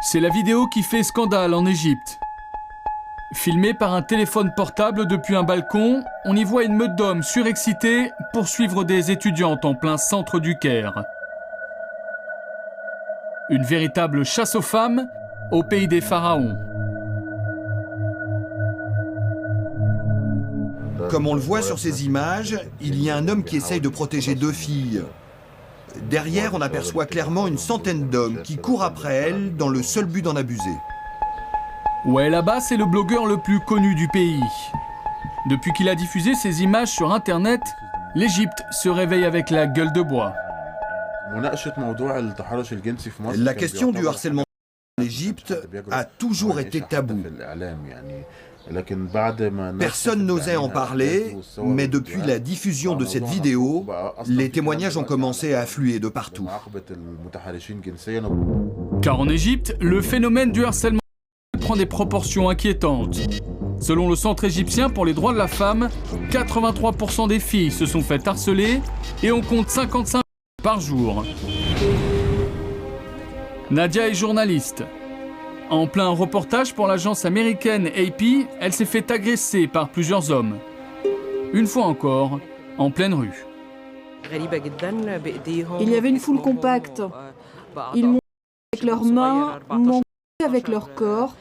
C'est la vidéo qui fait scandale en Égypte. Filmée par un téléphone portable depuis un balcon, on y voit une meute d'hommes surexcités poursuivre des étudiantes en plein centre du Caire. Une véritable chasse aux femmes au pays des pharaons. Comme on le voit sur ces images, il y a un homme qui essaye de protéger deux filles. Derrière, on aperçoit clairement une centaine d'hommes qui courent après elle dans le seul but d'en abuser. Wael Abbas est le blogueur le plus connu du pays. Depuis qu'il a diffusé ces images sur Internet, l'Égypte se réveille avec la gueule de bois. La question du harcèlement en Égypte a toujours été taboue. Personne n'osait en parler, mais depuis la diffusion de cette vidéo, les témoignages ont commencé à affluer de partout. Car en Égypte, le phénomène du harcèlement prend des proportions inquiétantes. Selon le Centre égyptien pour les droits de la femme, 83% des filles se sont fait harceler et on compte 55 par jour. Nadia est journaliste. En plein reportage pour l'agence américaine AP, elle s'est fait agresser par plusieurs hommes. Une fois encore, en pleine rue. Il y avait une foule compacte. Ils m'ont avec leurs mains, m'ont avec leur corps.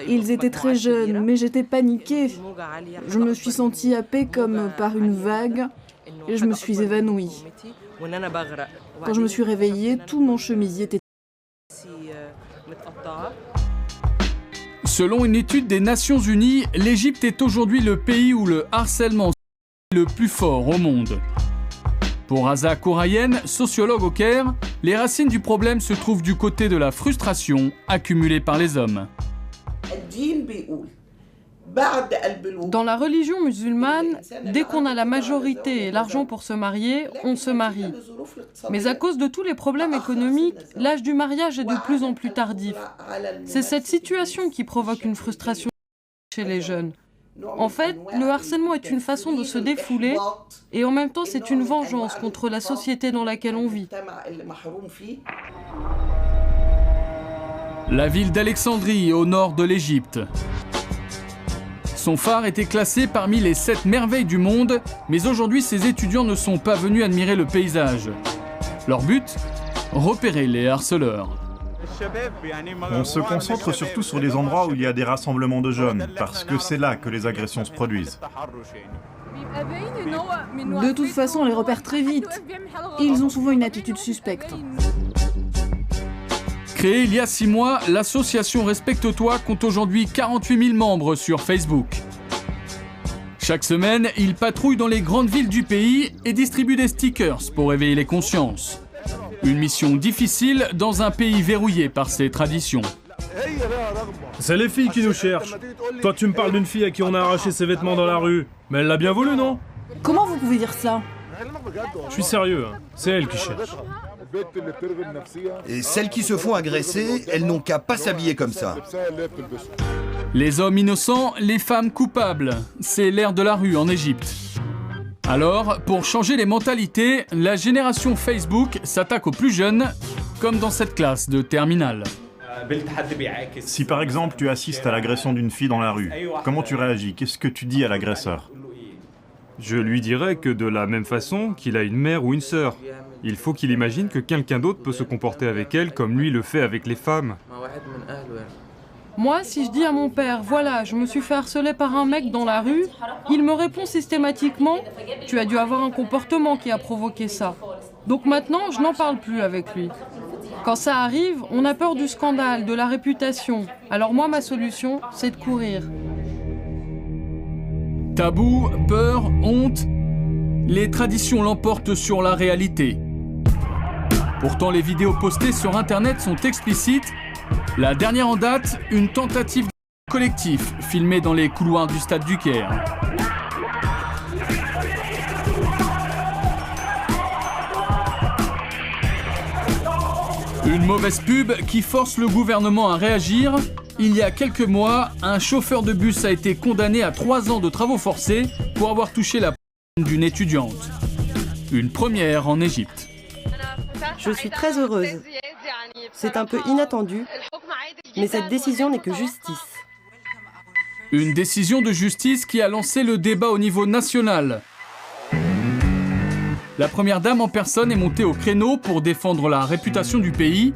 Ils étaient très jeunes, mais j'étais paniquée. Je me suis sentie happée comme par une vague et je me suis évanouie. Quand je me suis réveillée, tout mon chemisier était... Selon une étude des Nations Unies, l'Égypte est aujourd'hui le pays où le harcèlement est le plus fort au monde. Pour Aza Kourayen, sociologue au Caire, les racines du problème se trouvent du côté de la frustration accumulée par les hommes. Dans la religion musulmane, dès qu'on a la majorité et l'argent pour se marier, on se marie. Mais à cause de tous les problèmes économiques, l'âge du mariage est de plus en plus tardif. C'est cette situation qui provoque une frustration chez les jeunes. En fait, le harcèlement est une façon de se défouler et en même temps c'est une vengeance contre la société dans laquelle on vit. La ville d'Alexandrie, au nord de l'Égypte. Son phare était classé parmi les 7 merveilles du monde, mais aujourd'hui ces étudiants ne sont pas venus admirer le paysage. Leur but ? Repérer les harceleurs. On se concentre surtout sur les endroits où il y a des rassemblements de jeunes, parce que c'est là que les agressions se produisent. De toute façon, on les repère très vite. Ils ont souvent une attitude suspecte. Créée il y a 6 mois, l'association Respecte-toi compte aujourd'hui 48 000 membres sur Facebook. Chaque semaine, ils patrouillent dans les grandes villes du pays et distribuent des stickers pour éveiller les consciences. Une mission difficile dans un pays verrouillé par ses traditions. C'est les filles qui nous cherchent. Toi, tu me parles d'une fille à qui on a arraché ses vêtements dans la rue. Mais elle l'a bien voulu, non? Comment vous pouvez dire ça? Je suis sérieux, hein. C'est elle qui cherche. Et celles qui se font agresser, elles n'ont qu'à pas s'habiller comme ça. Les hommes innocents, les femmes coupables. C'est l'ère de la rue en Égypte. Alors, pour changer les mentalités, la génération Facebook s'attaque aux plus jeunes, comme dans cette classe de terminale. Si par exemple tu assistes à l'agression d'une fille dans la rue, comment tu réagis? Qu'est-ce que tu dis à l'agresseur? Je lui dirais que de la même façon qu'il a une mère ou une sœur. Il faut qu'il imagine que quelqu'un d'autre peut se comporter avec elle comme lui le fait avec les femmes. Moi, si je dis à mon père, voilà, je me suis fait harceler par un mec dans la rue, il me répond systématiquement, tu as dû avoir un comportement qui a provoqué ça. Donc maintenant, je n'en parle plus avec lui. Quand ça arrive, on a peur du scandale, de la réputation. Alors moi, ma solution, c'est de courir. Tabou, peur, honte, les traditions l'emportent sur la réalité. Pourtant, les vidéos postées sur Internet sont explicites. La dernière en date, une tentative de collectif filmée dans les couloirs du stade du Caire. Une mauvaise pub qui force le gouvernement à réagir. Il y a quelques mois, un chauffeur de bus a été condamné à 3 ans de travaux forcés pour avoir touché la d'une étudiante. Une première en Égypte. Je suis très heureuse. C'est un peu inattendu, Mais cette décision n'est que justice. Une décision de justice qui a lancé le débat au niveau national. La première dame en personne est montée au créneau pour défendre la réputation du pays.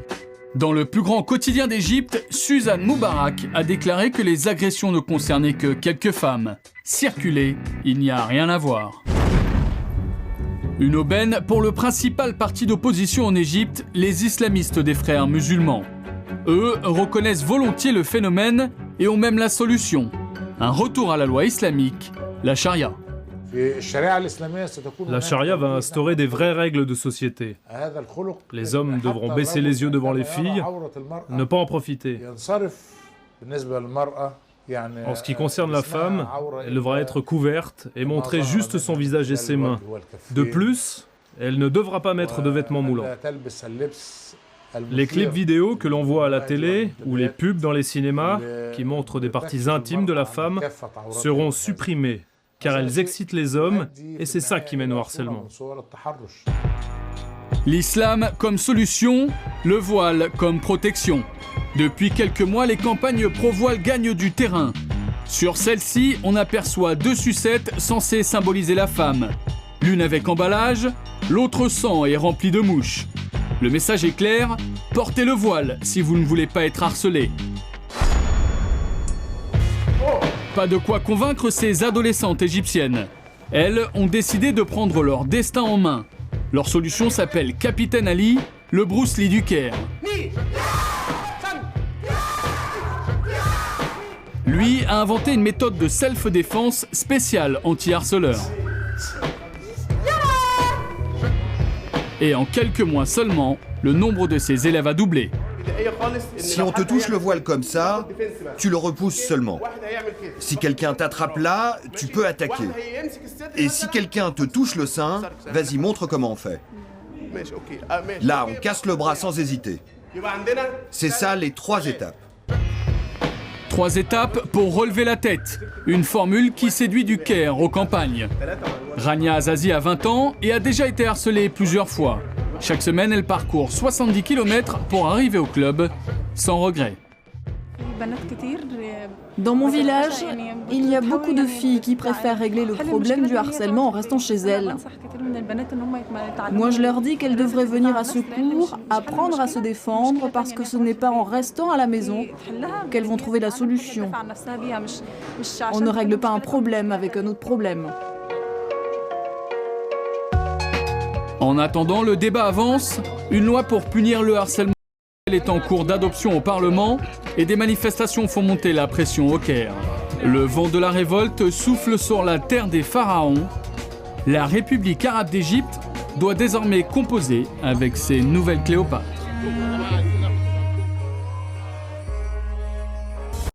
Dans le plus grand quotidien d'Égypte, Suzanne Moubarak a déclaré que les agressions ne concernaient que quelques femmes. Circuler, il n'y a rien à voir. Une aubaine pour le principal parti d'opposition en Égypte, les islamistes des frères musulmans. Eux reconnaissent volontiers le phénomène et ont même la solution. Un retour à la loi islamique, la charia. La charia va instaurer des vraies règles de société. Les hommes devront baisser les yeux devant les filles, ne pas en profiter. En ce qui concerne la femme, elle devra être couverte et montrer juste son visage et ses mains. De plus, elle ne devra pas mettre de vêtements moulants. Les clips vidéo que l'on voit à la télé ou les pubs dans les cinémas qui montrent des parties intimes de la femme seront supprimés car elles excitent les hommes et c'est ça qui mène au harcèlement. L'islam comme solution, le voile comme protection. Depuis quelques mois, les campagnes pro-voile gagnent du terrain. Sur celle-ci, on aperçoit 2 sucettes censées symboliser la femme. L'une avec emballage, l'autre sans et remplie de mouches. Le message est clair, portez le voile si vous ne voulez pas être harcelé. Pas de quoi convaincre ces adolescentes égyptiennes. Elles ont décidé de prendre leur destin en main. Leur solution s'appelle Capitaine Ali, le Bruce Lee du Caire. Lui a inventé une méthode de self-défense spéciale anti-harceleur. Et en quelques mois seulement, le nombre de ses élèves a doublé. Si on te touche le voile comme ça, tu le repousses seulement. Si quelqu'un t'attrape là, tu peux attaquer. Et si quelqu'un te touche le sein, vas-y, montre comment on fait. Là, on casse le bras sans hésiter. C'est ça les 3 étapes. 3 étapes pour relever la tête. Une formule qui séduit du Caire aux campagnes. Rania Azazi a 20 ans et a déjà été harcelée plusieurs fois. Chaque semaine, elle parcourt 70 km pour arriver au club, sans regret. Dans mon village, il y a beaucoup de filles qui préfèrent régler le problème du harcèlement en restant chez elles. Moi, je leur dis qu'elles devraient venir à secours, apprendre à se défendre, parce que ce n'est pas en restant à la maison qu'elles vont trouver la solution. On ne règle pas un problème avec un autre problème. En attendant, le débat avance. Une loi pour punir le harcèlement est en cours d'adoption au Parlement et des manifestations font monter la pression au Caire. Le vent de la révolte souffle sur la terre des pharaons. La République arabe d'Égypte doit désormais composer avec ses nouvelles Cléopâtres.